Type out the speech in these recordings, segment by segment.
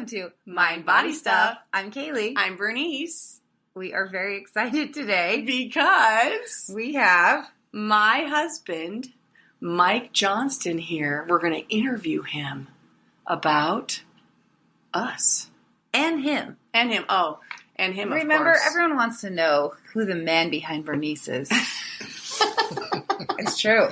welcome to Mind Body Stuff. I'm Kaylee. I'm Bernice. We are very excited today Because we have my husband, Mike Johnston, here. We're going to interview him about us. and him. And him. Oh, and him, Remember, of course. everyone wants to know who the man behind Bernice is. It's true.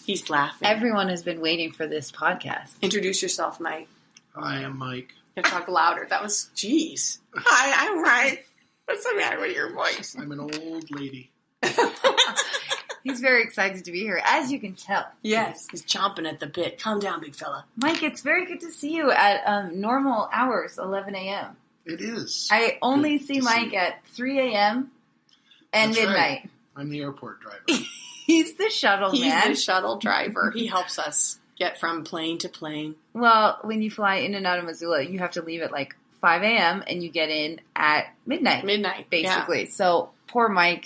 He's laughing. Everyone has been waiting for this podcast. Introduce yourself, Mike. Hi, I'm Mike. You talk louder. That was, jeez. Hi, I'm Mike. What's the matter with your voice? I'm an old lady. He's very excited to be here, as you can tell. Yes, he's chomping at the bit. Calm down, big fella. Mike, it's very good to see you at normal hours, 11 a.m. It is. I only Good see to Mike see you. at 3 a.m. and That's midnight. right. I'm the airport driver. He's the shuttle He's man. the shuttle driver. He helps us get from plane to plane. Well, when you fly in and out of Missoula, you have to leave at like 5 a.m. and you get in at midnight. Midnight, basically. yeah. So poor Mike,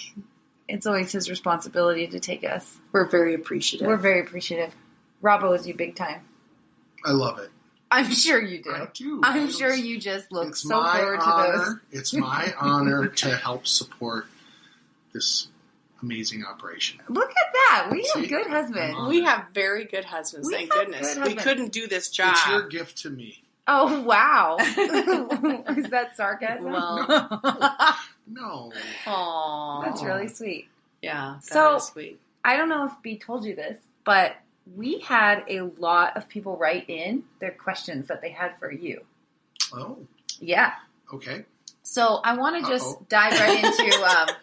it's always his responsibility to take us. We're very appreciative. We're very appreciative. Rob owes you big time. I love it. I'm sure you do. I do. I'm sure you just look It's so my forward to honor. those. It's my honor to help support this amazing operation. Look at that. We have See? good husbands. We have very good husbands, We thank have goodness. good We husbands. couldn't do this job. It's your gift to me. Oh, wow. Is that sarcasm? Well, No. aww. That's really sweet. Yeah, that So- is sweet. I don't know if B told you this, but we had a lot of people write in their questions that they had for you. Oh, Yeah. okay. So I want to just Uh-oh. dive right into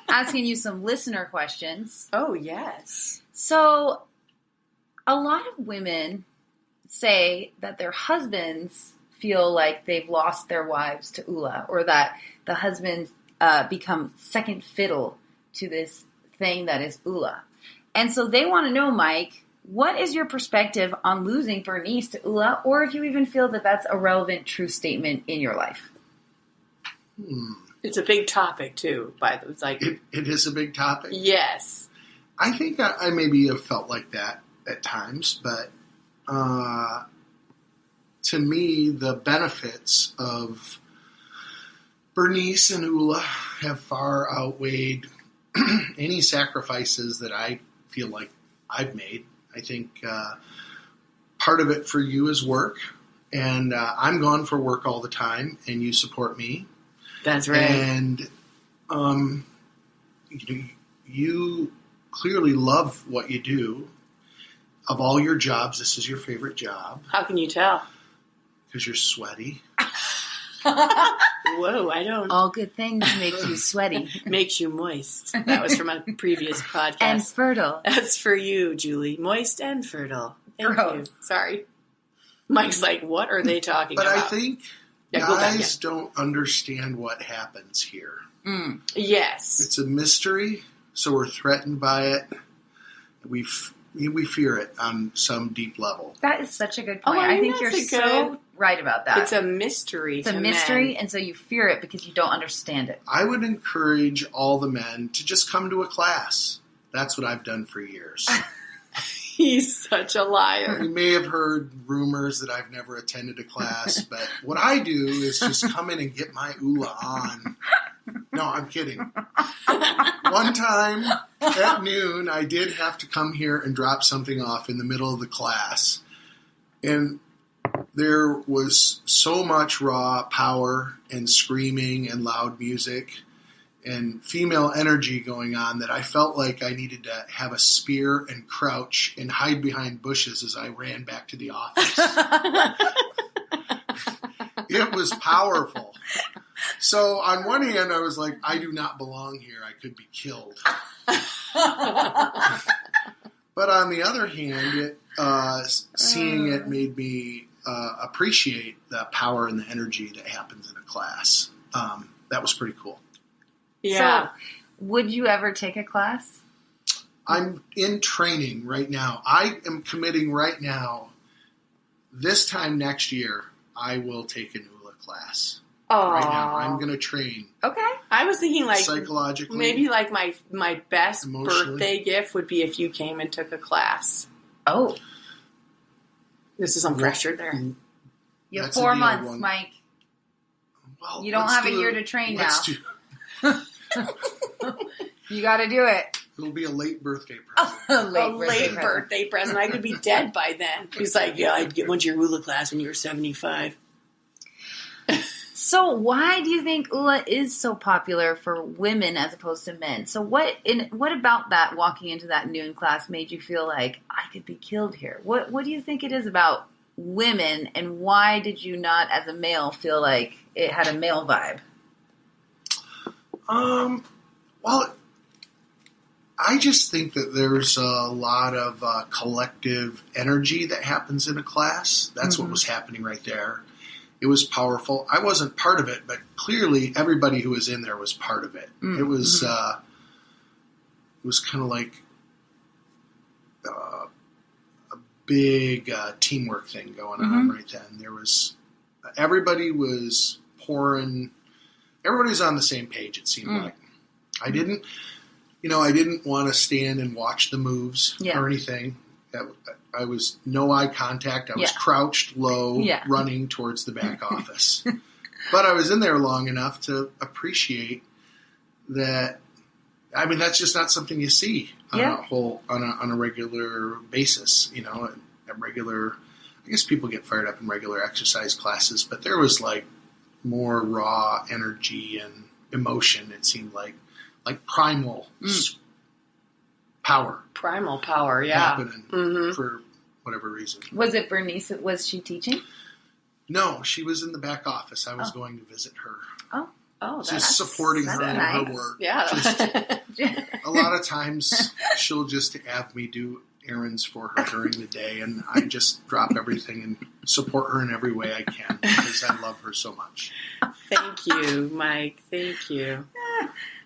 asking you some listener questions. Oh, yes. So a lot of women say that their husbands feel like they've lost their wives to Ula, or that the husbands become second fiddle to this thing that is Ula. And so they want to know, Mike, what is your perspective on losing Bernice to Ula, or if you even feel that that's a relevant, true statement in your life? It's a big topic, too, by the way. It's like, It is a big topic. yes. I think I maybe have felt like that at times, but to me, the benefits of Bernice and Ula have far outweighed any sacrifices that I feel like I've made. I think part of it for you is work, and I'm gone for work all the time, and you support me. That's right. And you clearly love what you do. Of all your jobs, this is your favorite job How can you tell? because you're sweaty. Whoa, I don't. All good things make you sweaty. Makes you moist. That was from a previous podcast. And fertile. That's for you, Julie. Moist and fertile. Thank Gross. you. Sorry. Mike's like, what are they talking But about? I think Yeah, go back, guys don't understand what happens here. Mm. Yes. It's a mystery, so we're threatened by it. We fear it on some deep level. That is such a good Oh, point. I I mean, think you're that's a so good- right about that. It's a mystery. It's a to mystery, men. and so you fear it because you don't understand it. I would encourage all the men to just come to a class. That's what I've done for years. He's such a liar. You may have heard rumors that I've never attended a class, but what I do is just come in and get my Ula on. No, I'm kidding. One time at noon, I did have to come here and drop something off in the middle of the class. And there was so much raw power and screaming and loud music and female energy going on that I felt like I needed to have a spear and crouch and hide behind bushes as I ran back to the office. It was powerful. So on one hand, I was like, I do not belong here. I could be killed. But on the other hand, seeing it made me appreciate the power and the energy that happens in a class. That was pretty cool. Yeah. So, would you ever take a class? I'm in training right now. I am committing right now. This time next year, I will take an ULA class. Oh. Right now, I'm going to train Okay. I was thinking like psychologically. maybe like my best Emotionally. birthday gift would be if you came and took a class. Oh, This is some pressure there. you have That's a 4 deal, months, one. Mike. well, You don't let's have a do year to train let's now. do- You got to do it. It'll be a late birthday present. A late birthday present. I could be dead by then. He's like, yeah, I went to your hula class when you were 75. So why do you think hula is so popular for women as opposed to men? So what about that walking into that noon class made you feel like I could be killed here? What do you think it is about women, and why did you not, as a male, feel like it had a male vibe? Well, I just think that there's a lot of collective energy that happens in a class. That's what was happening right there. It was powerful. I wasn't part of it, but clearly everybody who was in there was part of it. It was kind of like a big teamwork thing going on right then. There was everybody was pouring. Everybody was on the same page. It seemed like I didn't want to stand and watch the moves or anything. I was no eye contact. I was crouched low, running towards the back office. But I was in there long enough to appreciate that. I mean, that's just not something you see on a regular basis. You know, I guess people get fired up in regular exercise classes, but there was like more raw energy and emotion. It seemed like primal power. Primal power, happening for whatever reason. Was it Bernice? Was she teaching? No, she was in the back office. I was going to visit her. Oh, just supporting her in her work. Yeah. Just, a lot of times she'll just have me do errands for her during the day, and I just drop everything and support her in every way I can because I love her so much. Thank you, Mike. Thank you.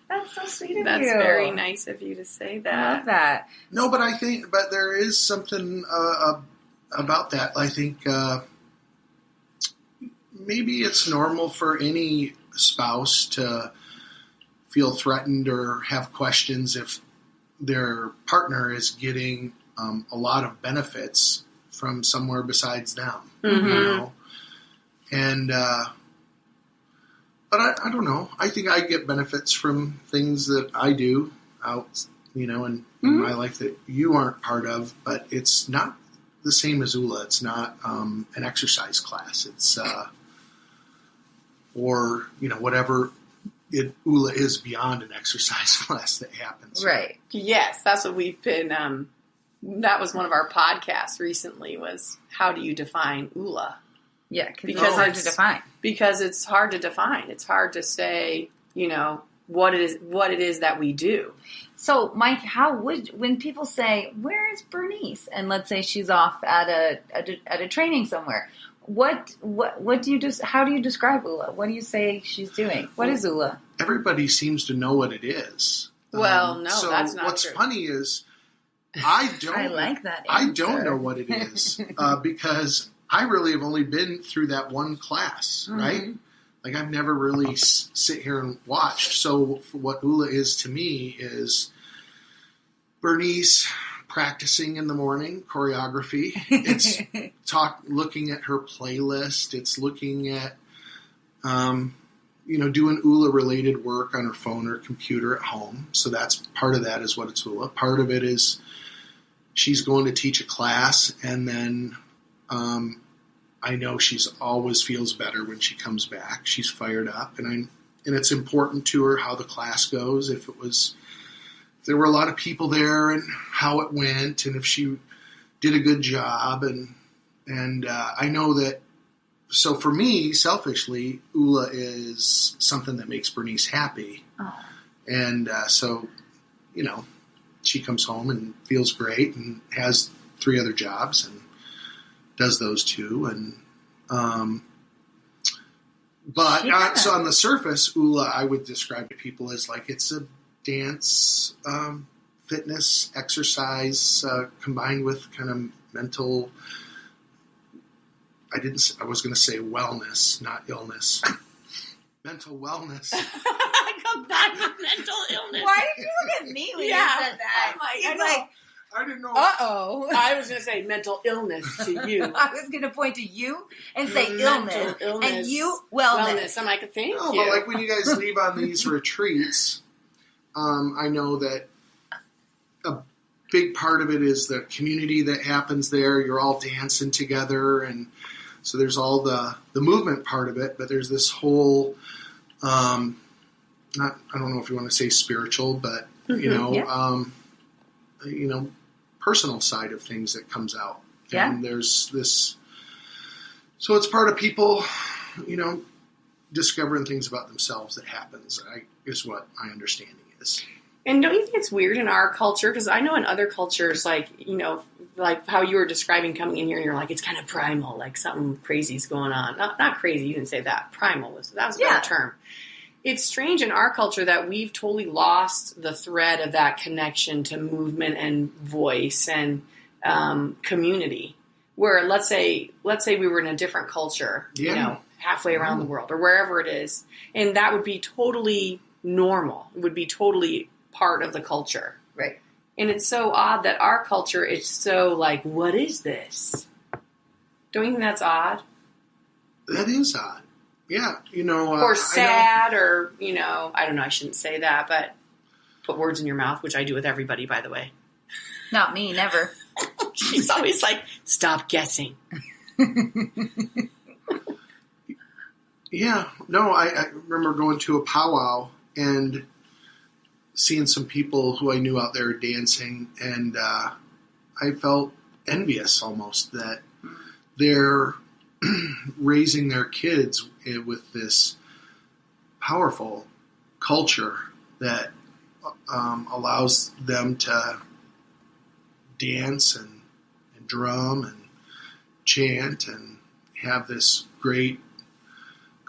That's so sweet of you. That's very nice of you to say that. I love that. No, but there is something about that. I think maybe it's normal for any spouse to feel threatened or have questions if their partner is getting a lot of benefits from somewhere besides them. You know? And but I don't know. I think I get benefits from things that I do out, in my life that you aren't part of. But it's not the same as Ula. It's not an exercise class. It's or whatever Ula is beyond an exercise class that happens. Right. Yes, that's what we've been. That was one of our podcasts recently. Was how do you define Ula? Yeah, because it's hard to define. Because it's hard to define. It's hard to say, what it is that we do. So, Mike, when people say, "Where is Bernice?" and let's say she's off at a training somewhere, what do you how do you describe Ula? What do you say she's doing? What is Ula? Everybody seems to know what it is. Well, no, so that's not what's true. funny is I don't. I like that answer. I don't know what it is because I really have only been through that one class, right? Like I've never really sit here and watched. So what Ula is to me is Bernice practicing in the morning choreography. It's looking at her playlist. It's looking at doing Ula related work on her phone or computer at home. So that's part of that is what it's Ula. Part of it is she's going to teach a class, and then I know she's always feels better when she comes back. She's fired up, and it's important to her how the class goes. If there were a lot of people there, and how it went, and if she did a good job, and I know that. So for me, selfishly, Ula is something that makes Bernice happy, and so she comes home and feels great, and has 3 other jobs, and does those 2, and so on the surface, Ula I would describe to people as like it's a dance, fitness, exercise combined with kind of mental. I was going to say wellness, not illness. Mental wellness. I combined with mental illness. Why did you look at me when you said that? It's like I didn't know. Uh-oh. I was going to say mental illness to you. I was going to point to you and say Mental illness. And you, wellness. I'm like, thank No, you. but like when you guys leave on these retreats, I know that a big part of it is the community that happens there. You're all dancing together, and so there's all the movement part of it, but there's this whole, I don't know if you want to say spiritual, but personal side of things that comes out. Yeah. And there's this, so it's part of people, discovering things about themselves that happens, is what my understanding is. And don't you think it's weird in our culture? Because I know in other cultures, like how you were describing coming in here, and you're like, it's kind of primal, like something crazy's going on. Not crazy, you didn't say that. Primal was a better term. It's strange in our culture that we've totally lost the thread of that connection to movement and voice and community. Where let's say we were in a different culture, halfway around the world or wherever it is, and that would be totally normal. It would be totally part of the culture. Right. And it's so odd that our culture is so like, what is this? Don't you think that's odd? That is odd. Yeah. Or sad or, I don't know, I shouldn't say that, but put words in your mouth, which I do with everybody, by the way. Not me, never. She's always like, stop guessing. Yeah. No, I remember going to a powwow and seeing some people who I knew out there dancing, and I felt envious almost that they're raising their kids with this powerful culture that allows them to dance and drum and chant and have this great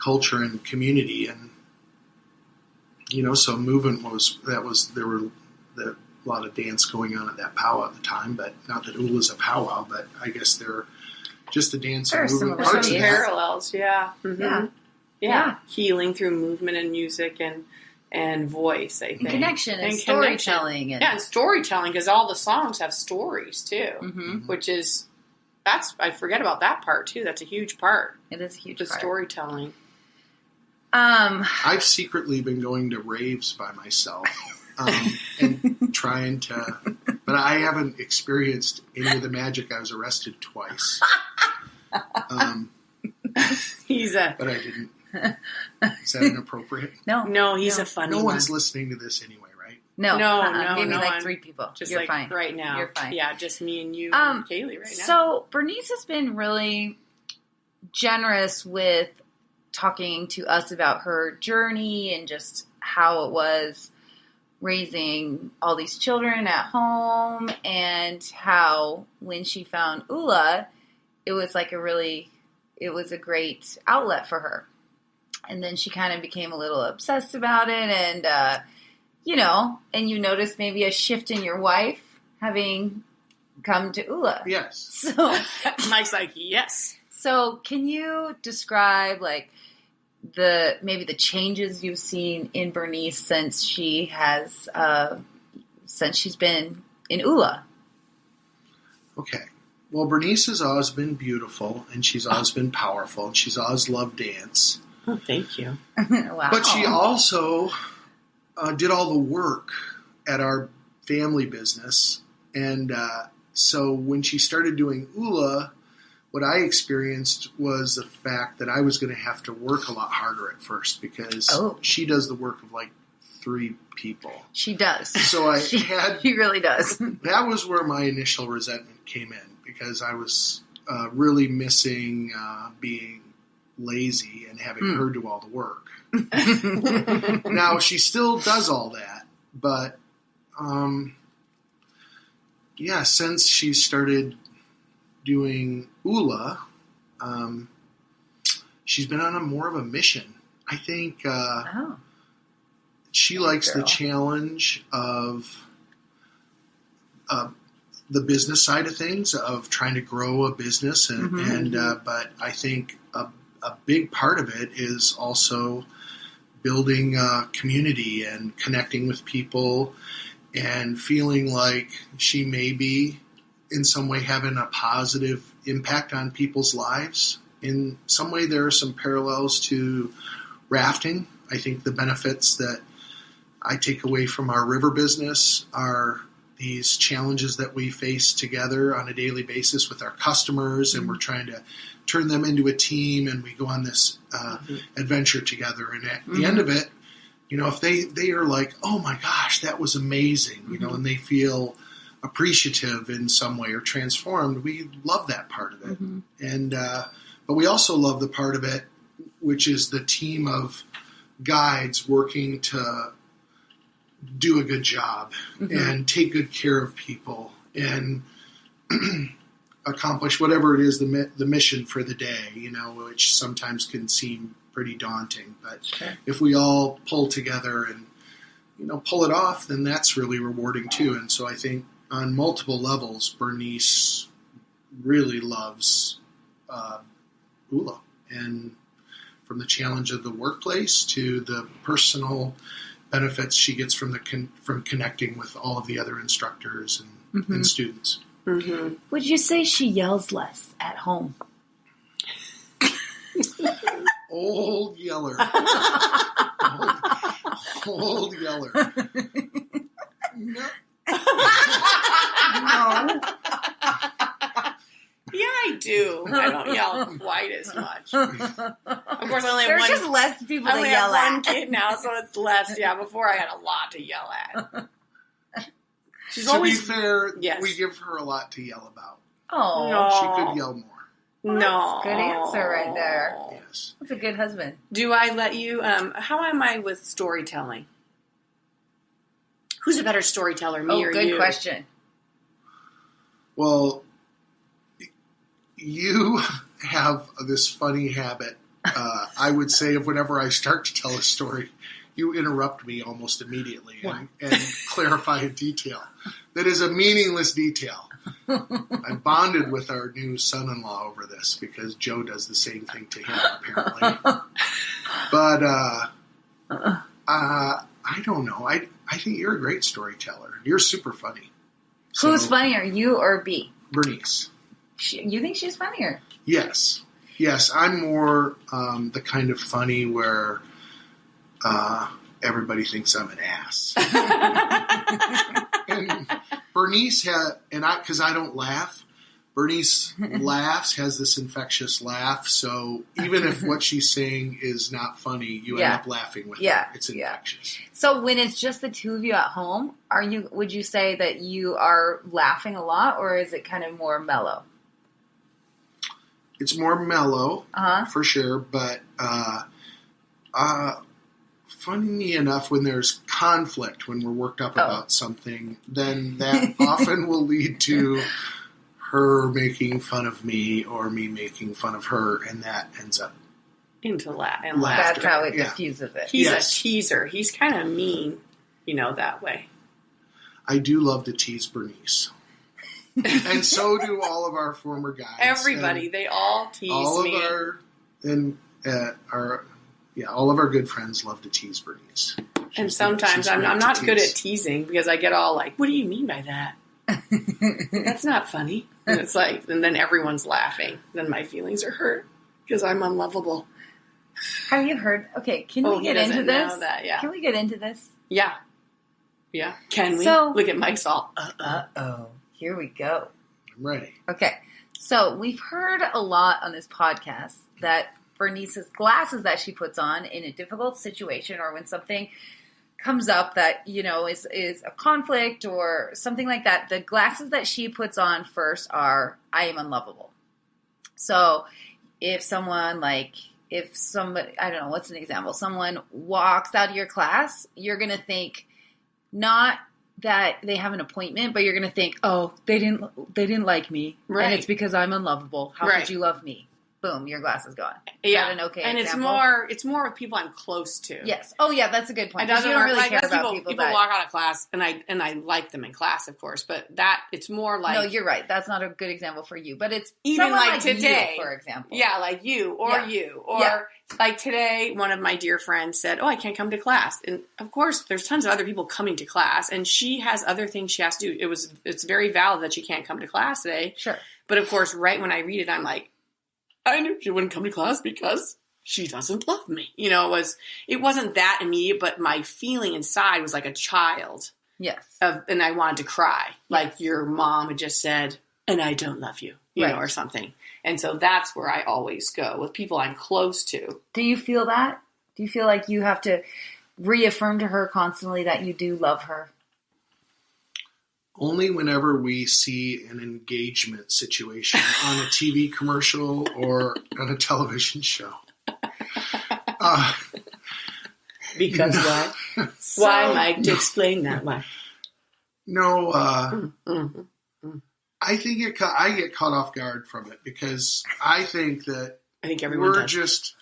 culture and community. And so movement there were a lot of dance going on at that powwow at the time, but not that Ula's a powwow, but I guess they're just the dance and movement parts of some parallels, yeah. Mm-hmm. Yeah. Healing through movement and music and voice, I think. And connection and storytelling. And storytelling, because all the songs have stories, too, which is, I forget about that part, too. That's a huge part. It is a huge part. The storytelling. I've secretly been going to raves by myself and trying to, but I haven't experienced any of the magic. I was arrested twice. But I didn't. Is that inappropriate? No, he's a funny one. No one's listening to this anyway, right? No. Maybe no, like 3 people. Just You're like fine. Right now. You're fine. Yeah, just me and you and Kaylee right now. So Bernice has been really generous with talking to us about her journey and just how it was raising all these children at home, and how when she found Ula, it was a great outlet for her. And then she kind of became a little obsessed about it, and and you noticed maybe a shift in your wife having come to Ula. Yes. So Mike's like, yes. So can you describe maybe the changes you've seen in Bernice since she's been in Ula? Okay. Well, Bernice has always been beautiful, and she's always been powerful, and she's always loved dance. Oh, thank you. Wow. But she also did all the work at our family business, and so when she started doing Ula, what I experienced was the fact that I was going to have to work a lot harder at first, because she does the work of like 3 people. She does. So she really does. That was where my initial resentment came in, because I was really missing being lazy and having her do all the work. Now, she still does all that, but since she started doing Ula, she's been on more of a mission. I think she likes the challenge of the business side of things, of trying to grow a business, but I think a big part of it is also building a community and connecting with people and feeling like she may be in some way having a positive impact on people's lives. In some way, there are some parallels to rafting. I think the benefits that I take away from our river business are these challenges that we face together on a daily basis with our customers, and we're trying to turn them into a team, and we go on this adventure together. And at the end of it, if they are like, oh my gosh, that was amazing, and they feel appreciative in some way or transformed, we love that part of it. And but we also love the part of it which is the team of guides working to do a good job and take good care of people and accomplish whatever it is the mission for the day, which sometimes can seem pretty daunting. But if we all pull together and pull it off, then that's really rewarding too. And so I think on multiple levels, Bernice really loves ULA, and from the challenge of the workplace to the personal benefits she gets from from connecting with all of the other instructors and students. Would you say she yells less at home? Old yeller. Old yeller. No. No. Yeah, I do. I don't yell quite as much. Of course, I only have There's one. just less people I to only yell have one at. kid now, so it's less. Yeah, before I had a lot to yell at. She's To always be fair, yes. we give her a lot to yell about. Oh, No. She could yell more. Well, no. that's a good answer right there. Yes. That's a good husband. Do I let you? How am I with storytelling? Who's a better storyteller, me or you? Good question. Well, you have this funny habit, I would say, of whenever I start to tell a story, you interrupt me almost immediately and clarify a detail that is a meaningless detail. I bonded with our new son-in-law over this because Joe does the same thing to him, apparently. But I don't know. I think you're a great storyteller. You're super funny. Who's funnier, you or B? Bernice. You think she's funnier? Yes. I'm more the kind of funny where everybody thinks I'm an ass. And Bernice because I don't laugh. Bernice laughs, has this infectious laugh. So even if what she's saying is not funny, you end up laughing with her. It's infectious. So when it's just the two of you at home, would you say that you are laughing a lot, or is it kind of more mellow? It's more mellow, for sure, but funny enough, when there's conflict, when we're worked up about something, then that often will lead to her making fun of me or me making fun of her, and that ends up into laughter. That's how it diffuses it. He's a teaser. He's kind of mean, that way. I do love to tease Bernice. And so do all of our former guys. Everybody, they all tease me. All of our good friends love to tease Bernice. And sometimes I'm not good at teasing because I get all like, what do you mean by that? That's not funny. And it's like, and then everyone's laughing. Then my feelings are hurt because I'm unlovable. Have you heard? Okay, can we get into this? Know that, yeah. Can we get into this? Yeah. Yeah. Can we? So, look at Mike's all, uh-oh. Here we go. I'm ready. Okay. So we've heard a lot on this podcast that Bernice's glasses that she puts on in a difficult situation, or when something comes up that, is a conflict or something like that, the glasses that she puts on first are, I am unlovable. So if somebody, I don't know, what's an example? Someone walks out of your class, you're going to think not that they have an appointment, but you're going to think, oh, they didn't like me. Right. And it's because I'm unlovable. How could you love me? boom, your glass is gone. Yeah, Is that an okay and example? it's more with people I'm close to. Yes. Oh, yeah, that's a good point. It 'Cause doesn't you don't work. really care That's about people that. walk out of class, and I like them in class, of course, but it's more like... No, you're right. That's not a good example for you, but it's even someone like today, you, for example. Yeah, like you, or Yeah. you. Or Yeah. like today, one of my dear friends said, oh, I can't come to class. And of course, there's tons of other people coming to class, and she has other things she has to do. It's very valid that she can't come to class today. Sure. But of course, right when I read it, I'm like, I knew she wouldn't come to class because she doesn't love me. You know, it wasn't that immediate, but my feeling inside was like a child. Yes. And I wanted to cry. Yes. Like your mom had just said, and I don't love you, you Right. know, or something. And so that's where I always go with people I'm close to. Do you feel that? Do you feel like you have to reaffirm to her constantly that you do love her? Only whenever we see an engagement situation on a TV commercial or on a television show. Because no. why? Why, Mike? To explain that, why? No, Mm-hmm. I think I get caught off guard from it because I think that I think everyone we're does. just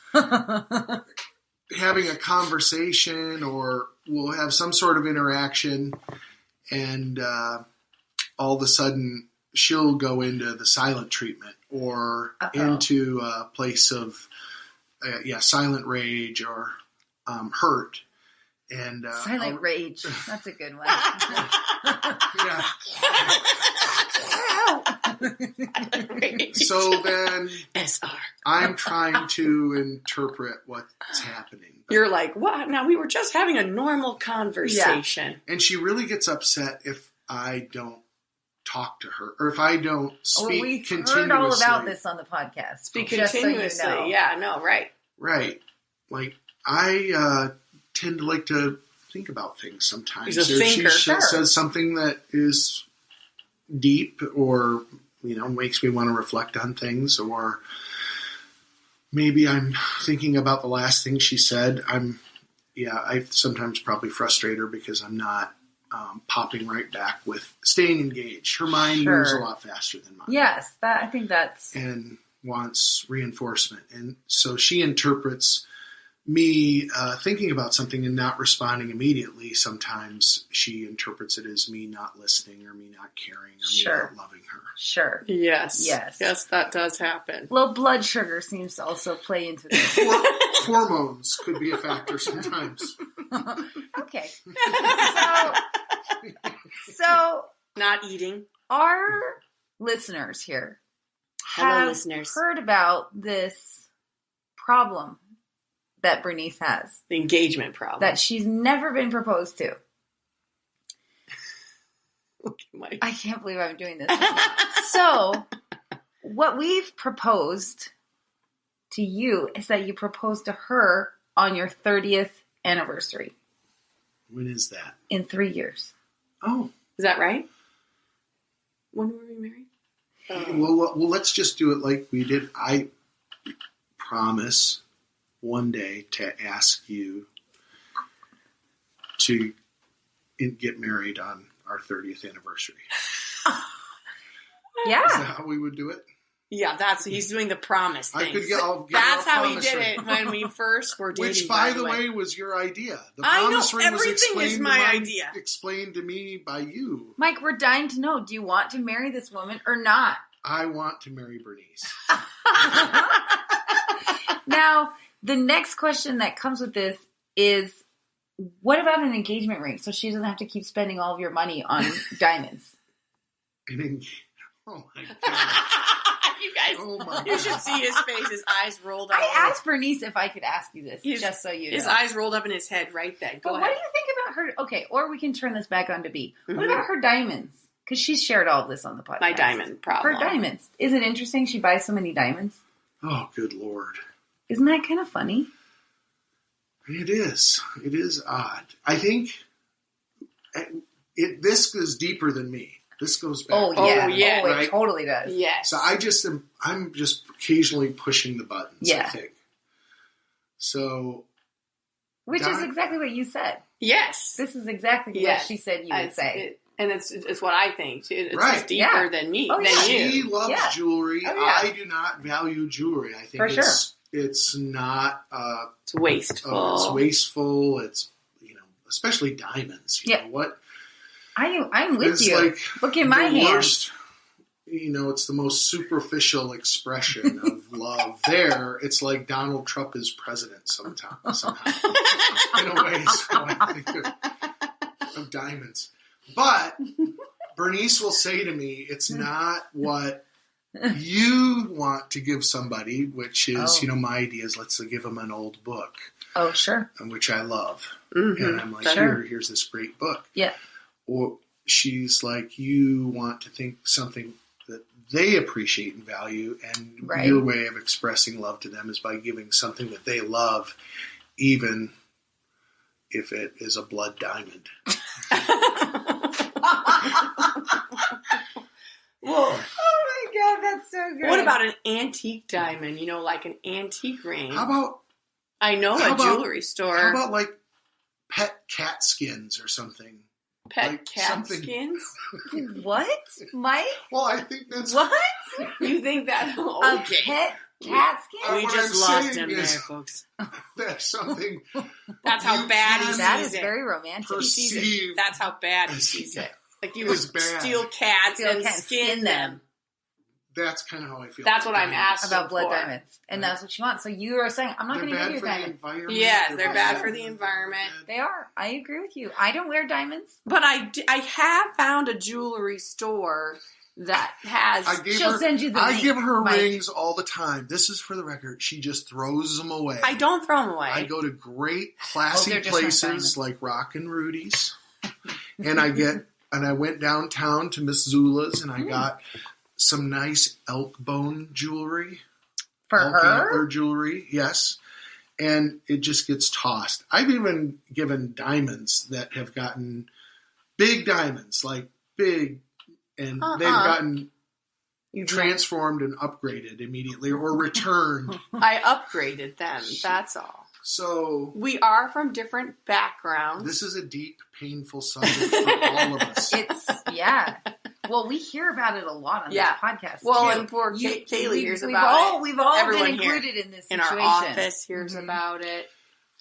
having a conversation or we'll have some sort of interaction and all of a sudden she'll go into the silent treatment or into a place of silent rage or hurt. And Silent rage. That's a good one. Yeah. So then SR. I'm trying to interpret what's happening. You're like, what? Now we were just having a normal conversation. And she really gets upset if I don't talk to her or if I don't speak we continuously. heard all about this on the podcast. Speak just continuously. So you know. Yeah, no, right. Right. Like I tend to like to think about things sometimes. He's a Or thinker. She says something that is deep or, makes me want to reflect on things or maybe I'm thinking about the last thing she said. I sometimes probably frustrate her because I'm not popping right back with staying engaged. Her mind moves a lot faster than mine. Yes, I think that's... And wants reinforcement. And so she interprets me thinking about something and not responding immediately. Sometimes she interprets it as me not listening or me not caring or me not loving her. Sure. Yes. Yes. Yes, that does happen. Low blood sugar seems to also play into this. Hormones could be a factor sometimes. Okay. So Not eating. our listeners here Hello, have listeners. heard about this problem that Bernice has, The engagement problem. that she's never been proposed to. Okay, Mike. I can't believe I'm doing this. So, what we've proposed to you is that you propose to her on your 30th anniversary When is that? in 3 years. Oh. Is that right? When were we married? Well, let's just do it like we did. I promise one day to ask you to get married on our 30th anniversary. Yeah. Is that how we would do it? Yeah, he's doing the promise thing. I'll get That's our how he promise did ring. it when we first were dating. Which, by the way, was your idea. The I know, promise ring was everything is explained my to idea. Explained to me by you. Mike, we're dying to know, do you want to marry this woman or not? I want to marry Bernice. Now, the next question that comes with this is, what about an engagement ring so she doesn't have to keep spending all of your money on diamonds? Oh my God. You guys, Oh my you should God. see his face. His eyes rolled up. I asked Bernice if I could ask you this, His- just so you know. His eyes rolled up in his head right then. Go But ahead. what do you think about her? Okay, or we can turn this back on to B. Mhm. What about her diamonds? Because she's shared all of this on the podcast. My diamond problem. Her diamonds. Is it interesting she buys so many diamonds? Oh, good Lord. Isn't that kind of funny? It is. It is odd. I think this goes deeper than me. This goes back. Oh, yeah. yeah. Oh, it Right? totally does. Yes. So I'm just occasionally pushing the buttons, Yeah. I think. So, Which is exactly what you said. Yes. This is exactly what Yes. she said you would say. And it's what I think. It's Right. just deeper than me, than She you. loves jewelry. Oh, yeah. I do not value jewelry. I think For sure. it's not. It's wasteful. It's wasteful. It's especially diamonds. You know what? I'm with It's you. like Look at my the hands. worst, it's the most superficial expression of love. There, it's like Donald Trump is president somehow. In a way, so I think of diamonds. But Bernice will say to me, it's not what you want to give somebody, which is, my idea is let's give them an old book. Oh, sure. Which I love. Mm-hmm. And I'm like, Sure. here's this great book. Yeah. Or she's like, you want to think something that they appreciate and value, and your way of expressing love to them is by giving something that they love, even if it is a blood diamond. Whoa. Oh my God, that's so good. What about an antique diamond? Like an antique ring. How about I know a jewelry store. How about like pet cat skins or something? Pet cat skins? What, Mike? Well, I think that's what you think that. A pet cat skin? We just lost him there, folks. That's something. That's how bad he sees it. That is very romantic. He sees it. That's how bad he sees it. Like you would steal cats and skin them. That's kind of how I feel. That's what I'm asking about blood for. diamonds, and that's what you want. So you are saying, I'm not going to give you a diamond. Yes, they're bad for the environment. They are. I agree with you. I don't wear diamonds, but I have found a jewelry store that has. She'll send you the link. I give her rings all the time. This is for the record. She just throws them away. I don't throw them away. I go to great classy places like Rock and Rudy's, and I went downtown to Miss Zula's, and I got some nice elk bone jewelry. For elk her? Antler jewelry, yes. And it just gets tossed. I've even given diamonds that have gotten big diamonds, like big, and they've gotten transformed and upgraded immediately or returned. I upgraded them, that's all. So we are from different backgrounds. This is a deep, painful subject for all of us. Well, we hear about it a lot on this podcast. Well, too. and poor Kaylee hears about it. We've all Everyone been included in this in situation. our office hears about it.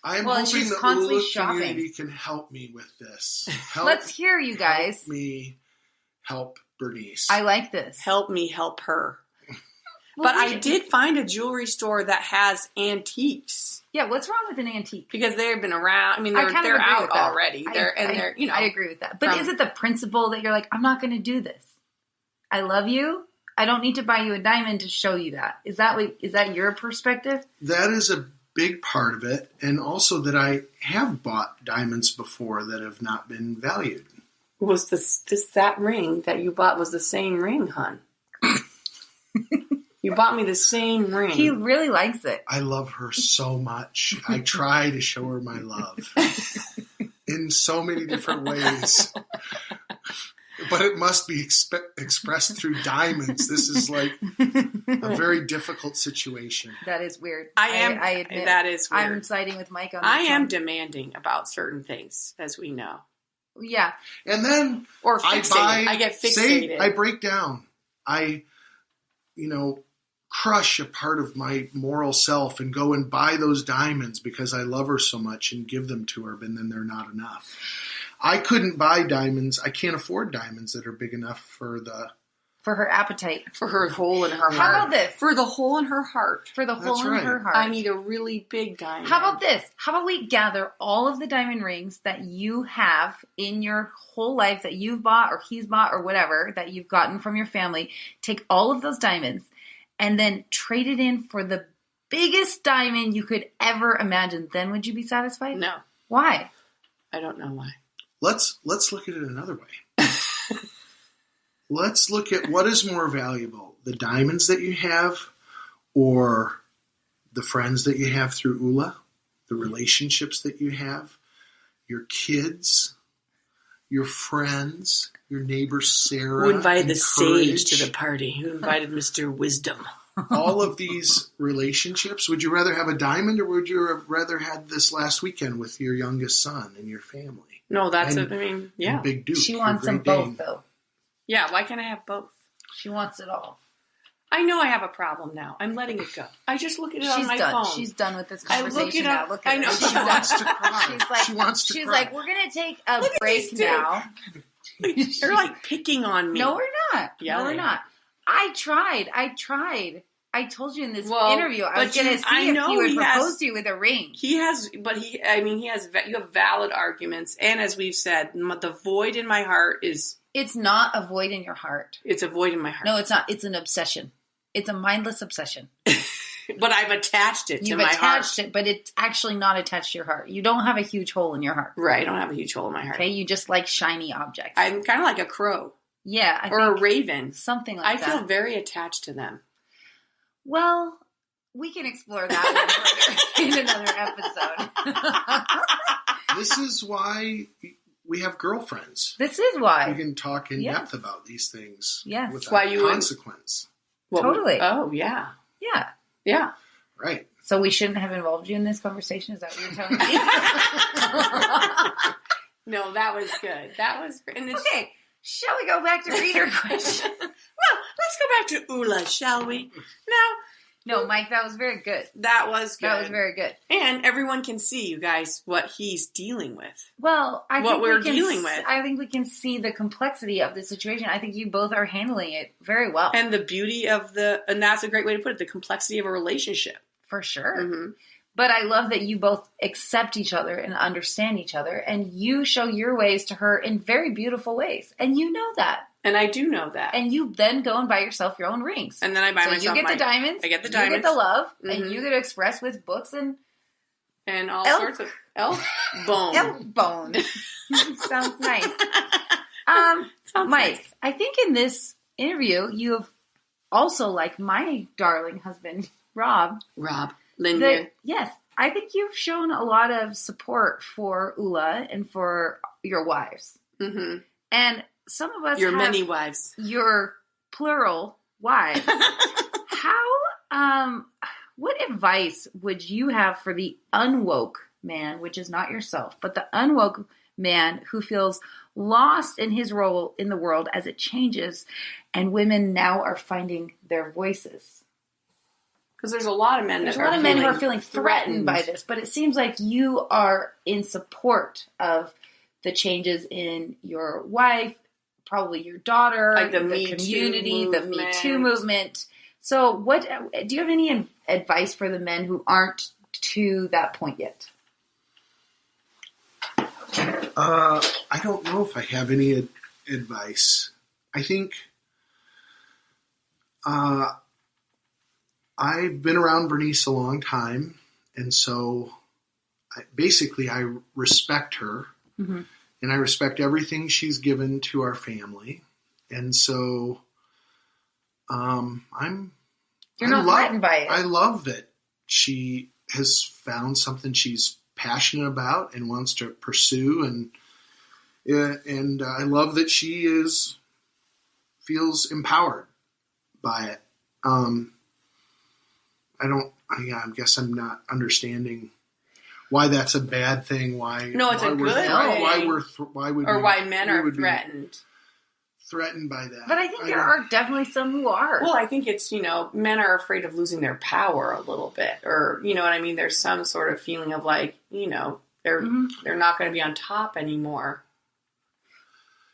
I'm hoping the ULA community can help me with this. Let's hear you guys. Help me help Bernice. I like this. Help me help her. But I did find a jewelry store that has antiques. Yeah, what's wrong with an antique? Because they've been around. I mean, they're out already. I agree with that. But is it the principle that you're like, I'm not going to do this? I love you. I don't need to buy you a diamond to show you that. Is that your perspective? That is a big part of it, and also that I have bought diamonds before that have not been valued. Was that ring that you bought was the same ring, hon? You bought me the same ring. He really likes it. I love her so much. I try to show her my love in so many different ways. But it must be expressed through diamonds. This is like a very difficult situation. That is weird. I admit. That is weird. I'm siding with Mike on this. I am demanding about certain things, as we know. Yeah. And then or fixated. I get fixated. I break down. I crush a part of my moral self and go and buy those diamonds because I love her so much and give them to her, but then they're not enough. I couldn't buy diamonds. I can't afford diamonds that are big enough for her appetite. For her hole in her heart. How about this? For the hole in her heart. For the hole in her heart. I need a really big diamond. How about this? How about we gather all of the diamond rings that you have in your whole life that you've bought or he's bought or whatever that you've gotten from your family. Take all of those diamonds and then trade it in for the biggest diamond you could ever imagine. Then would you be satisfied? No. Why? I don't know why. Let's look at it another way. Let's look at what is more valuable, the diamonds that you have or the friends that you have through ULA, the relationships that you have, your kids, your friends, your neighbor Sarah. Who invited the sage to the party? Who invited Mr. Wisdom? all of these relationships, would you rather have a diamond or would you have rather had this last weekend with your youngest son and your family? No, that's and, yeah. Big Duke. She wants them both, though. Yeah, why can't I have both? She wants it all. I know I have a problem now. I'm letting it go. I just look at it on my phone. She's done with this I conversation look it now. up. Look at I know. her. She wants to cry. She's like, we're going to take a Look at break these two. now. They're like picking on me. No, we're not. Yeah, no, we're they not. I tried. I told you in this interview I was going to see if he would propose to you with a ring. You have valid arguments. And as we've said, the void in my heart is... It's not a void in your heart. It's a void in my heart. No, it's not. It's an obsession. It's a mindless obsession. But I've attached it to my heart. You've attached it, but it's actually not attached to your heart. You don't have a huge hole in your heart. Right, I don't have a huge hole in my heart. Okay, you just like shiny objects. I'm kind of like a crow. Yeah. Or a raven. Something like that. I feel very attached to them. Well, we can explore that in another episode. This is why we have girlfriends. This is why. We can talk in depth about these things without why consequence. Totally. Oh, yeah. Yeah. Yeah. Right. So we shouldn't have involved you in this conversation? Is that what you're telling me? No, that was good. That was great. Okay. Shall we go back to reader questions? Well, let's go back to Ula, shall we? No, Mike, that was very good. That was good. That was very good. And everyone can see, you guys, what he's dealing with. Well, I think we can see the complexity of the situation. I think you both are handling it very well. And the beauty of and that's a great way to put it, the complexity of a relationship. For sure. Mm-hmm. But I love that you both accept each other and understand each other, and you show your ways to her in very beautiful ways. And you know that. And I do know that. And you then go and buy yourself your own rings. And then I buy myself you get the diamonds. I get the diamonds. You get the love. Mm-hmm. And you get to express with books and all sorts of elk bone. Elk bone. Sounds nice. Sounds Mike, nice. I think in this interview, you have also, like my darling husband, Rob. Linear. Yes. I think you've shown a lot of support for Ula and for your wives. Mm-hmm. And some of us your have many wives. Your plural wives. What advice would you have for the unwoke man, which is not yourself, but the unwoke man who feels lost in his role in the world as it changes and women now are finding their voices? Because there's a lot of men who are feeling threatened by this, but it seems like you are in support of the changes in your wife, probably your daughter, like the community, the Me Too movement. So do you have any advice for the men who aren't to that point yet? I don't know if I have any advice. I think I've been around Bernice a long time, and so I respect her, mm-hmm. and I respect everything she's given to our family, and so You're not threatened by it. I love that she has found something she's passionate about and wants to pursue, and I love that she feels empowered by it. I guess I'm not understanding why that's a bad thing. No, it's a good thing. Why men are threatened. Threatened by that. But I think there are definitely some who are. Well, I think it's, men are afraid of losing their power a little bit. Or, you know what I mean? There's some sort of feeling of like, they're not going to be on top anymore.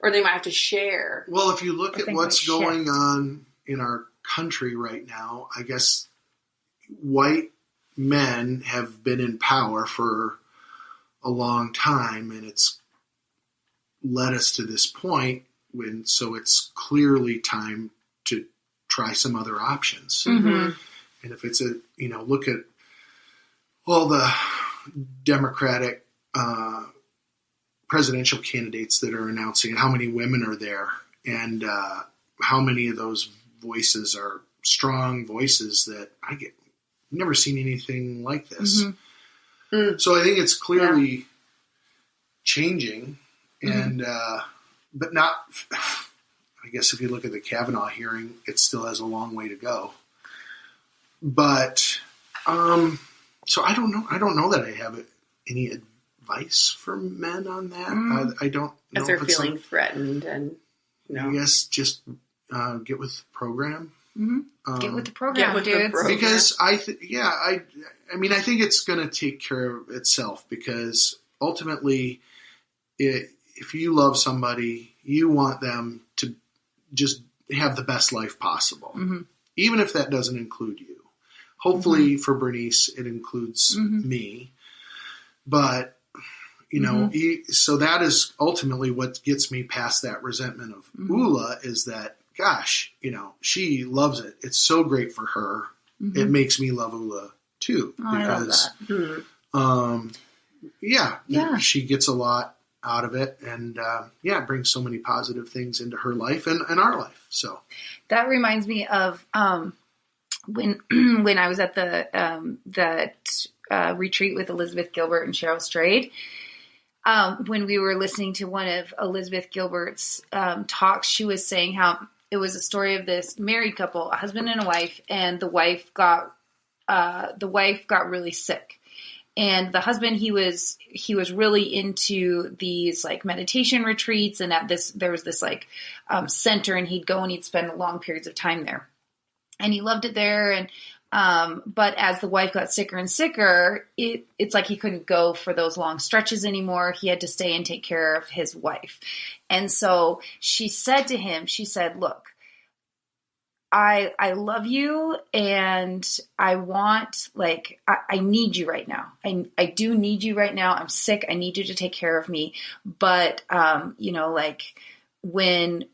Or they might have to share. Well, if you look at what's going on in our country right now, I guess white men have been in power for a long time, and it's led us to this point. So it's clearly time to try some other options. Mm-hmm. And if it's look at all the Democratic presidential candidates that are announcing and how many women are there and how many of those voices are strong voices that I've never seen anything like this. Mm-hmm. Mm. So I think it's clearly changing and, but not, I guess if you look at the Kavanaugh hearing, it still has a long way to go. But, so I don't know that I have any advice for men on that. I don't know if they're feeling threatened and, I guess just get with the program. Mm-hmm. Get with the program, dude. Because I think it's going to take care of itself, because ultimately, if you love somebody, you want them to just have the best life possible, even if that doesn't include you. Hopefully for Bernice, it includes me, but so that is ultimately what gets me past that resentment of Ula, is that, gosh, she loves it. It's so great for her. It makes me love Ula too, because, she gets a lot out of it, and it brings so many positive things into her life and our life. So that reminds me of when I was at the retreat with Elizabeth Gilbert and Cheryl Strayed. When we were listening to one of Elizabeth Gilbert's talks, she was saying how it was a story of this married couple, a husband and a wife, and the wife got really sick. And the husband, he was really into these like meditation retreats, and there was this like center, and he'd go and he'd spend long periods of time there, and he loved it there. And but as the wife got sicker and sicker, it's like he couldn't go for those long stretches anymore. He had to stay and take care of his wife. And so she said to him, she said, "Look, I love you, and I want, like, I need you right now. I do need you right now. I'm sick. I need you to take care of me. But, like when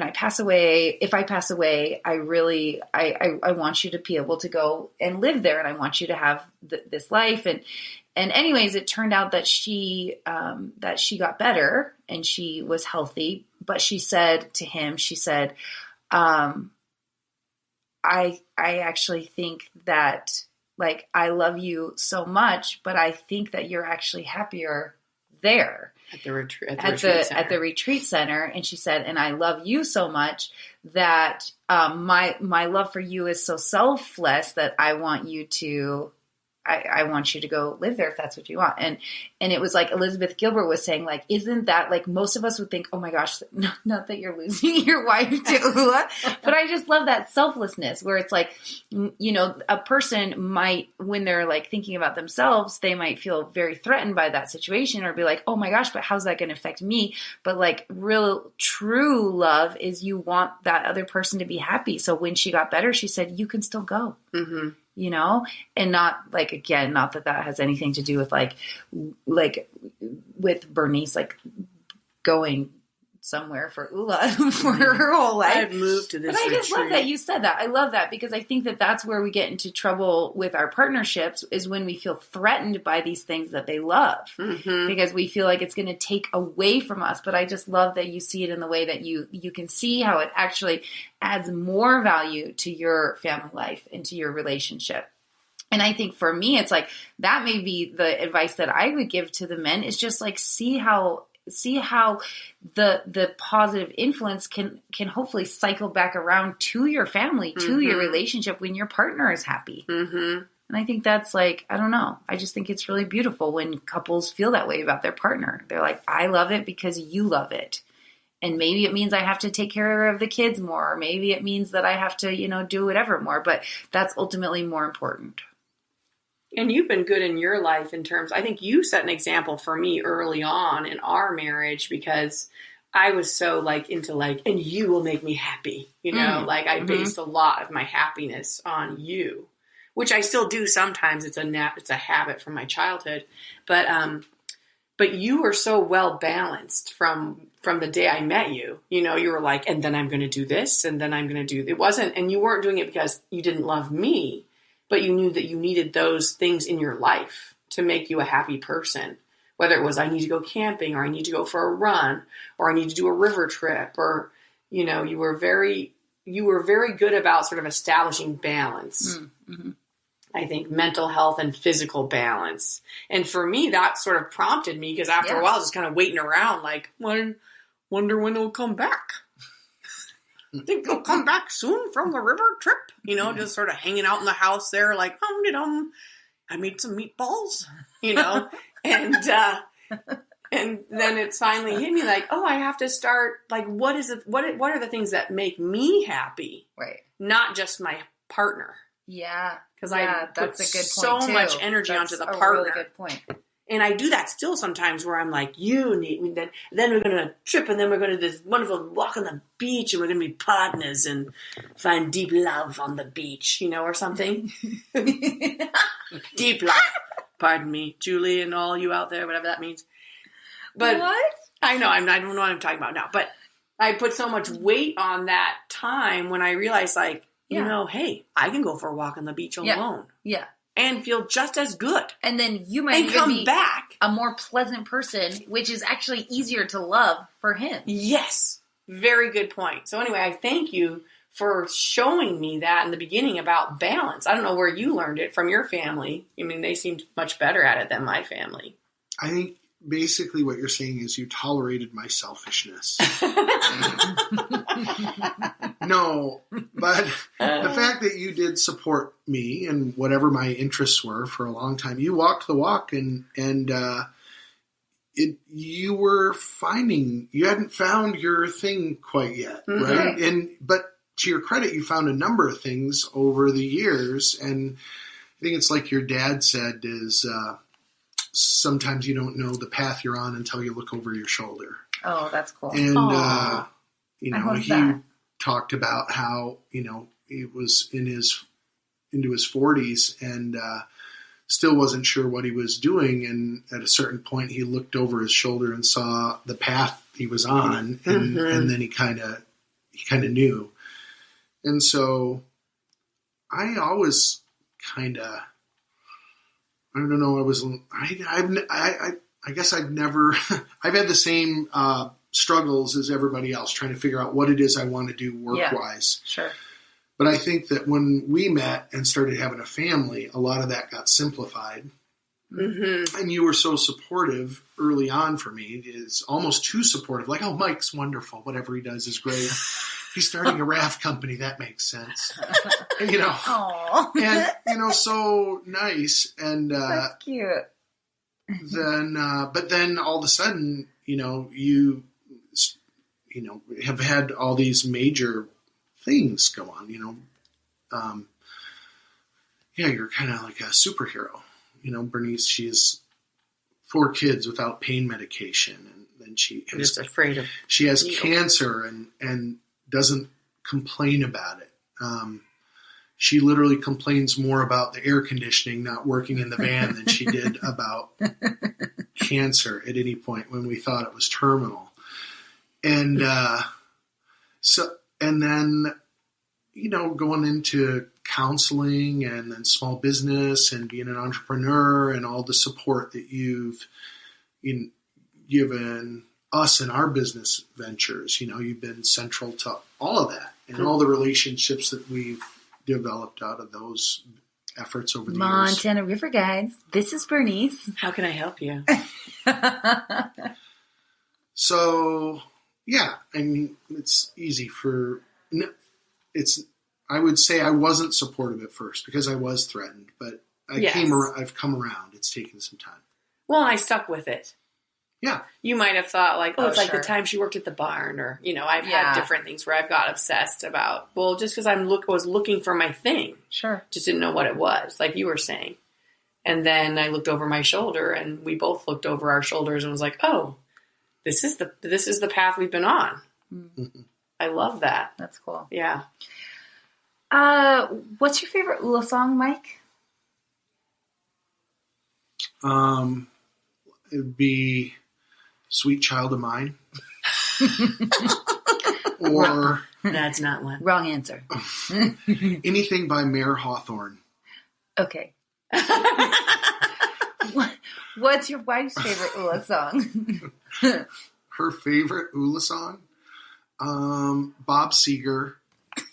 I pass away, if I pass away, I want you to be able to go and live there, and I want you to have this life." And anyways, it turned out that she got better and she was healthy, but she said to him, she said, I actually think that, like, I love you so much, but I think that you're actually happier there at the retreat center. And she said, and I love you so much that my love for you is so selfless that I want you to go live there if that's what you want. And it was like Elizabeth Gilbert was saying, like, isn't that, like, most of us would think, oh my gosh, not that you're losing your wife to Ula, but I just love that selflessness where it's like, a person might, when they're like thinking about themselves, they might feel very threatened by that situation or be like, oh my gosh, but how's that going to affect me? But like real true love is you want that other person to be happy. So when she got better, she said, you can still go. Mm-hmm. And not like, again, not that has anything to do with like with Bernice, like going somewhere for Ula for her whole life. I've moved to this But I just love that you said that. I love that because I think that that's where we get into trouble with our partnerships, is when we feel threatened by these things that they love, because we feel like it's going to take away from us. But I just love that you see it in the way that you can see how it actually adds more value to your family life and to your relationship. And I think for me, it's like, that may be the advice that I would give to the men, is just like, see how the positive influence can hopefully cycle back around to your family, to your relationship when your partner is happy. And I think that's like, I don't know. I just think it's really beautiful when couples feel that way about their partner. They're like, I love it because you love it. And maybe it means I have to take care of the kids more, or maybe it means that I have to, do whatever more, but that's ultimately more important. And you've been good in your life in terms, I think you set an example for me early on in our marriage, because I was so like into like, and you will make me happy, like I based a lot of my happiness on you, which I still do sometimes. It's a habit from my childhood, but you were so well balanced from the day I met you. You were like, and then I'm going to do this, and then I'm going to do, it wasn't, and you weren't doing it because you didn't love me, but you knew that you needed those things in your life to make you a happy person. Whether it was, I need to go camping, or I need to go for a run, or I need to do a river trip, or, you were very good about sort of establishing balance. I think mental health and physical balance. And for me, that sort of prompted me, because after a while, I was just kind of waiting around like, wonder when it'll come back. think you'll come back soon from the river trip? You know, just sort of hanging out in the house there, like, hum-de-dum. I made some meatballs, you know, and then it's finally hit me like, oh, I have to start, like, what are the things that make me happy? Right. Not just my partner. Yeah. Because I put that's a good point so too. much energy That's onto the a partner. really good point. And I do that still sometimes where I'm like, you need me. Then we're going to trip and then we're going to do this wonderful walk on the beach and we're going to be partners and find deep love on the beach, you know, or something. Deep love. Pardon me, Julie and all you out there, whatever that means. But what? I know, I don't know what I'm talking about now. But I put so much weight on that time when I realized, like, you know, hey, I can go for a walk on the beach alone. Yeah. And feel just as good. And then you might and even come be back a more pleasant person, which is actually easier to love for him. Yes. Very good point. So anyway, I thank you for showing me that in the beginning about balance. I don't know where you learned it from your family. I mean, they seemed much better at it than my family. I think basically what you're saying is you tolerated my selfishness. No, but the fact that you did support me and whatever my interests were for a long time, you walked the walk and you hadn't found your thing quite yet, right? But to your credit, you found a number of things over the years, and I think it's like your dad said is sometimes you don't know the path you're on until you look over your shoulder. Oh, that's cool. And you know, he that. talked about how, you know, he was into his 40s and still wasn't sure what he was doing, and at a certain point he looked over his shoulder and saw the path he was on, and then he kind of knew. And so I always kind of, I don't know, I guess I've never, I've had the same struggles as everybody else trying to figure out what it is I want to do work-wise. Yeah, sure. But I think that when we met and started having a family, a lot of that got simplified. Mm-hmm. And you were so supportive early on for me. It's almost too supportive. Like, oh, Mike's wonderful. Whatever he does is great. He's starting a raft company. That makes sense. And, you know, Aww. and, you know, so nice. And that's cute. Then, but then all of a sudden, you know, you have had all these major things go on, you know. You're kind of like a superhero. You know, Bernice, she has 4 kids without pain medication, and then she has, just afraid of she has cancer and doesn't complain about it. She literally complains more about the air conditioning not working in the van than she did about cancer at any point when we thought it was terminal. And and then, you know, going into counseling and then small business and being an entrepreneur and all the support that you've given us in our business ventures. You know, you've been central to all of that and all the relationships that we've developed out of those efforts over the years. Montana River Guides. This is Bernice. How can I help you? So, yeah, I mean, it's easy I would say I wasn't supportive at first because I was threatened, but I've come around. It's taken some time. Well, I stuck with it. Yeah. You might have thought like, it's like sure. the time she worked at the barn, or, you know, I've had different things where I've got obsessed about, well, just because I was looking for my thing. Sure. Just didn't know what it was, like you were saying. And then I looked over my shoulder, and we both looked over our shoulders and was like, oh, this is the path we've been on. Mm-hmm. I love that. That's cool. Yeah. What's your favorite Ula song, Mike? It'd be Sweet Child of Mine. Or that's not one. Wrong answer. Anything by Mayor Hawthorne. Okay. What's your wife's favorite Ula song? Her favorite Ula song? Bob Seger,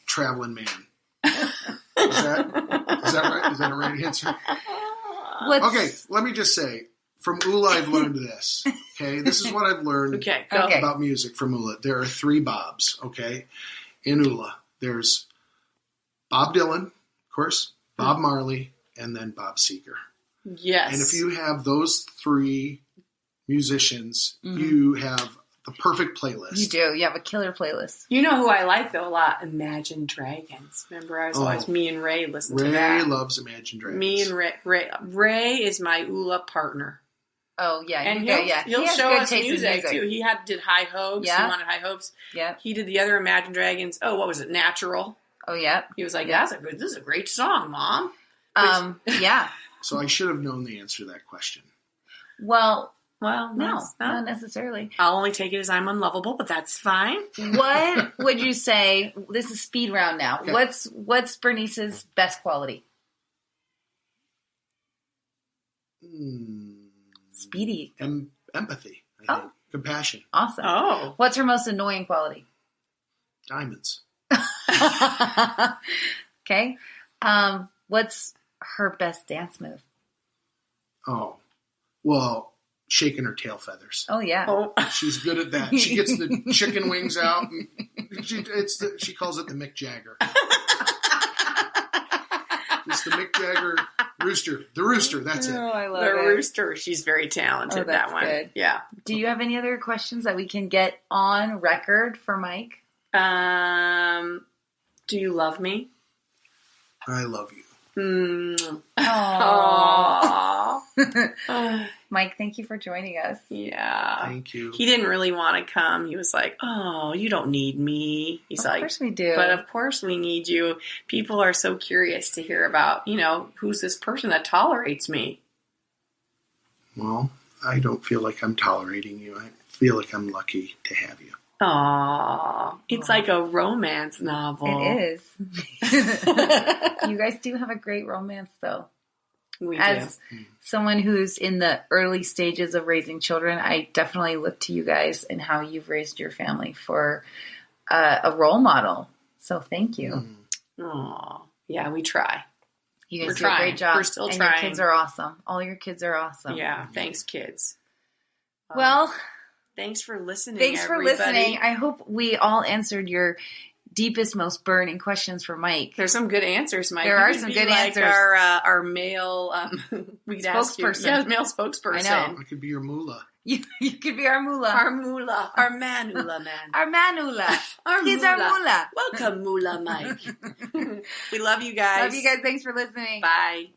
Traveling Man. Is that right? Is that a right answer? Okay, let me just say, from Ula I've learned this. Okay, this is what I've learned about about music from Ula. There are 3 Bobs, okay? in Ula. There's Bob Dylan, of course, Bob Marley, and then Bob Seger. Yes. And if you have those three musicians, you have the perfect playlist. You do. You have a killer playlist. You know who I like, though, a lot? Imagine Dragons. Remember, I was always, me and Ray listened to that. Ray loves Imagine Dragons. Me and Ray is my Ula partner. Oh, yeah. And he'll show us music, too. He did High Hopes. Yeah. He wanted High Hopes. Yeah. He did the other Imagine Dragons. Oh, what was it? Natural. Oh, yeah. He was like, this is a great song, Mom. Yeah. So I should have known the answer to that question. Well, no, not necessarily. I'll only take it as I'm unlovable, but that's fine. What would you say? This is speed round now. Okay. What's Bernice's best quality? Speedy. Empathy. I think. Compassion. Awesome. Oh. What's her most annoying quality? Diamonds. Okay. What's her best dance move? Oh. Well, shaking her tail feathers. Oh, yeah. Oh. She's good at that. She gets the chicken wings out. And she calls it the Mick Jagger. It's the Mick Jagger rooster. The rooster, that's it. Oh, I love The it. rooster. She's very talented, that's that one. good. Yeah. Do you have any other questions that we can get on record for Mike? Do you love me? I love you. Aww. Mike, thank you for joining us. Yeah. Thank you. He didn't really want to come. He was like, oh, you don't need me. He's Of like, course we do. but of course we need you. People are so curious to hear about, who's this person that tolerates me? Well, I don't feel like I'm tolerating you. I feel like I'm lucky to have you. Aww. It's like a romance novel. It is. You guys do have a great romance, though. We As do. someone who's in the early stages of raising children, I definitely look to you guys and how you've raised your family for a role model. So thank you. Aw. Yeah, we try. You We're guys do a great trying. job. We're still and trying. Your kids are awesome. All your kids are awesome. Yeah, thanks, kids. Well, thanks for listening, thanks for everybody. listening. I hope we all answered your deepest, most burning questions for Mike. There's some good answers, Mike. There You are could some be good like answers. Our male we'd ask you- Spokesperson. Yeah, male spokesperson. I know. I could be your moolah. You could be our moolah. Our moolah. Our man moolah man. Our manula. Our He's our moolah. Welcome, moolah Mike. We love you guys. Love you guys. Thanks for listening. Bye.